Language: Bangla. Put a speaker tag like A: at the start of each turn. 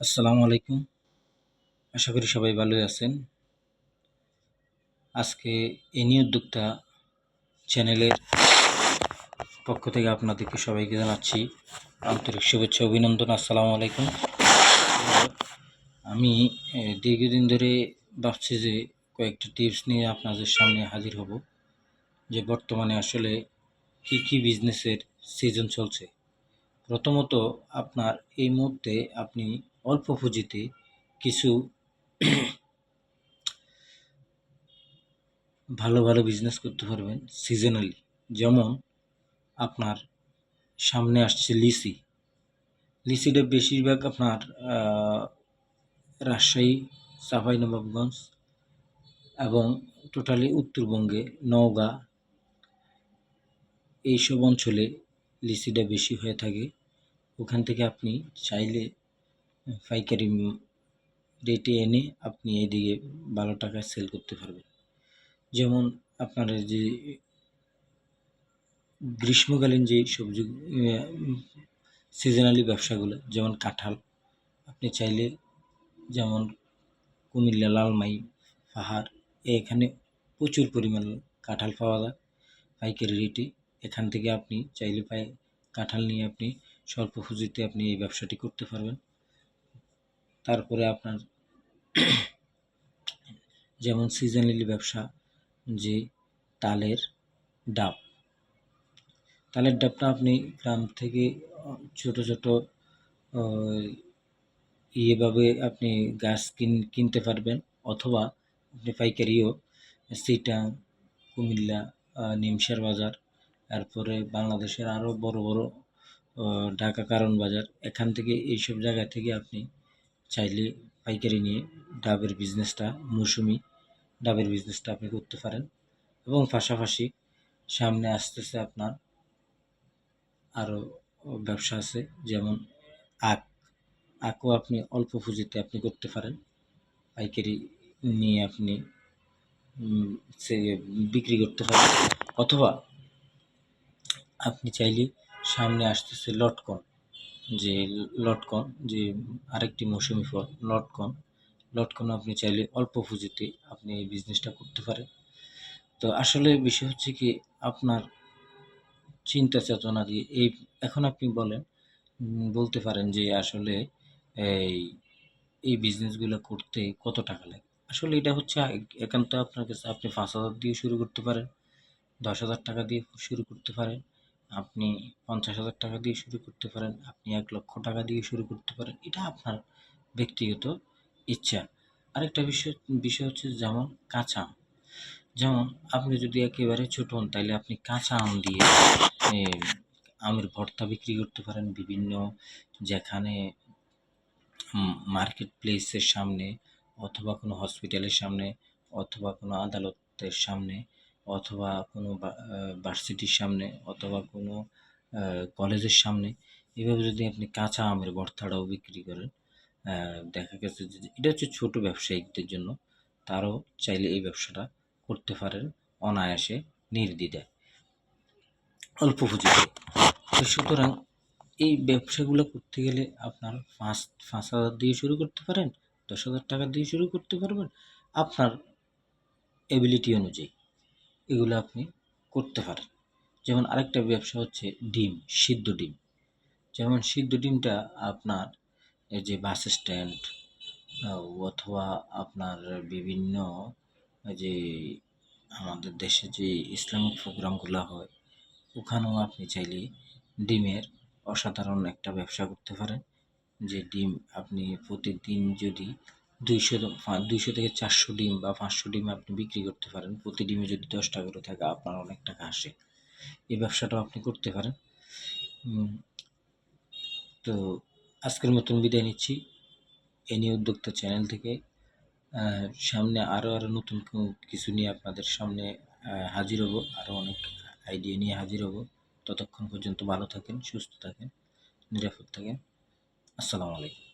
A: আসসালামু আলাইকুম। আশা করি সবাই ভালোই আছেন। আজকে এনি উদ্যোক্তা চ্যানেলের পক্ষ থেকে আপনাদেরকে সবাইকে জানাচ্ছি আন্তরিক শুভেচ্ছা অভিনন্দন। আসসালামু আলাইকুম। আমি দীর্ঘদিন ধরে ভাবছি যে কয়েকটা টিপস নিয়ে আপনাদের সামনে হাজির হব, যে বর্তমানে আসলে কী বিজনেসের সিজন চলছে। প্রথমত, আপনার এই মুহূর্তে আপনি অল্প পুঁজিতে কিছু ভালো ভালো বিজনেস করতে পারবেন সিজনালি। যেমন আপনার সামনে আসছে লিচিটা বেশিরভাগ আপনার রাজশাহী, চাঁপাইনবাবগঞ্জ এবং টোটালি উত্তরবঙ্গে নওগাঁ এইসব অঞ্চলে লিচিটা বেশি হয়ে থাকে। ওখান থেকে আপনি চাইলে পাইকারি রেটে এনে আপনি এদিকে ভালো টাকায় সেল করতে পারবেন। যেমন আপনার যে গ্রীষ্মকালীন যে সবজি সিজনালি ব্যবসাগুলো, যেমন কাঁঠাল, আপনি চাইলে যেমন কুমিল্লা, লালমাই, পাহাড় এখানে প্রচুর পরিমাণ কাঁঠাল পাওয়া যায় পাইকারি রেটে। এখান থেকে আপনি চাইলে কাঁঠাল নিয়ে আপনি স্বল্প পুঁজিতে আপনি এই ব্যবসাটি করতে পারবেন। তারপরে আপনার যেমন সিজনালি ব্যবসা, যে তালের ডাব ডাবটা আপনি গ্রাম থেকে ছোট ছোট এভাবে আপনি গাছ কিনতে পারবেন, অথবা আপনি পাইকারিও চিটাং, কুমিল্লা, নিমসার বাজার, তারপরে বাংলাদেশের আরও বড় বড় ঢাকা কারণ বাজার, এখান থেকে এইসব জায়গা থেকে আপনি চাইলে পাইকারি নিয়ে মৌসুমি ডাবের বিজনেসটা আপনি করতে পারেন। এবং পাশাপাশি সামনে আসতেছে আপনার আরও ব্যবসা আছে, যেমন আখও আপনি অল্প পুঁজিতে আপনি করতে পারেন। পাইকারি নিয়ে আপনি সে বিক্রি করতে পারেন, অথবা আপনি চাইলে সামনে আসতেছে লটকন, যে আরেকটি মৌসুমি ফল লটকন আপনি চাইলে অল্প পুঁজিতে আপনি এই বিজনেসটা করতে পারেন। তো আসলে বিষয় হচ্ছে কি, আপনার চিন্তা চেতনা দিয়ে এখন আপনি বলতে পারেন যে আসলে এই বিজনেসগুলো করতে কত টাকা লাগে। আসলে এটা হচ্ছে একান্ত আপনার কাছে। আপনি 5,000 দিয়ে শুরু করতে পারেন, 10,000 টাকা দিয়ে শুরু করতে পারেন, আপনি 50,000 টাকা দিয়ে শুরু করতে পারেন, আপনি 1,00,000 টাকা দিয়ে শুরু করতে পারেন। এটা আপনার ব্যক্তিগত ইচ্ছা। আরেকটা বিষয় হচ্ছে যেমন কাঁচা আম। যেমন আপনি যদি একেবারে ছোট হন, তাইলে আপনি কাঁচা আম দিয়ে আমের ভর্তা বিক্রি করতে পারেন বিভিন্ন, যেখানে মার্কেট প্লেসের সামনে, অথবা কোনো হসপিটালের সামনে, অথবা কোনো আদালতের সামনে, অথবা কোনো ভার্সিটির সামনে, অথবা কোনো কলেজের সামনে। এভাবে যদি আপনি কাঁচা আমের ভর্তাটাও বিক্রি করেন, দেখা গেছে যে এটা হচ্ছে ছোটো ব্যবসায়িকদের জন্য, তারাও চাইলে এই ব্যবসাটা করতে পারেন অনায়াসে, নির্দ্বিধায়, অল্প পুঁজিতে। তো সুতরাং এই ব্যবসাগুলো করতে গেলে আপনার 5,000 দিয়ে শুরু করতে পারেন, 10,000 টাকা দিয়ে শুরু করতে পারবেন। আপনার এবিলিটি অনুযায়ী এগুলো আপনি করতে পারেন। যেমন আরেকটা ব্যবসা হচ্ছে সিদ্ধ ডিম। যেমন সিদ্ধ ডিমটা আপনার এই যে বাস স্ট্যান্ড, অথবা আপনার বিভিন্ন যে আমাদের দেশে যে ইসলামিক প্রোগ্রামগুলো হয়, ওখানেও আপনি চাইলে ডিমের অসাধারণ একটা ব্যবসা করতে পারেন। যে ডিম আপনি প্রতিদিন যদি 200 থেকে 400 ডিম বা 500 ডিম আপনি বিক্রি করতে পারেন, প্রতি ডিমে যদি 10 টাকা করে থাকে, আপনার অনেক টাকা আসে। এই ব্যবসাটাও আপনি করতে পারেন। তো আজকের মতন বিদায় নিচ্ছি এনি উদ্যোক্তা চ্যানেল থেকে। সামনে আরও নতুন কিছু নিয়ে আপনাদের সামনে হাজির হব, আরও অনেক আইডিয়া নিয়ে হাজির হব। ততক্ষণ পর্যন্ত ভালো থাকেন, সুস্থ থাকেন, নিরাপদ থাকেন। আসসালামু আলাইকুম।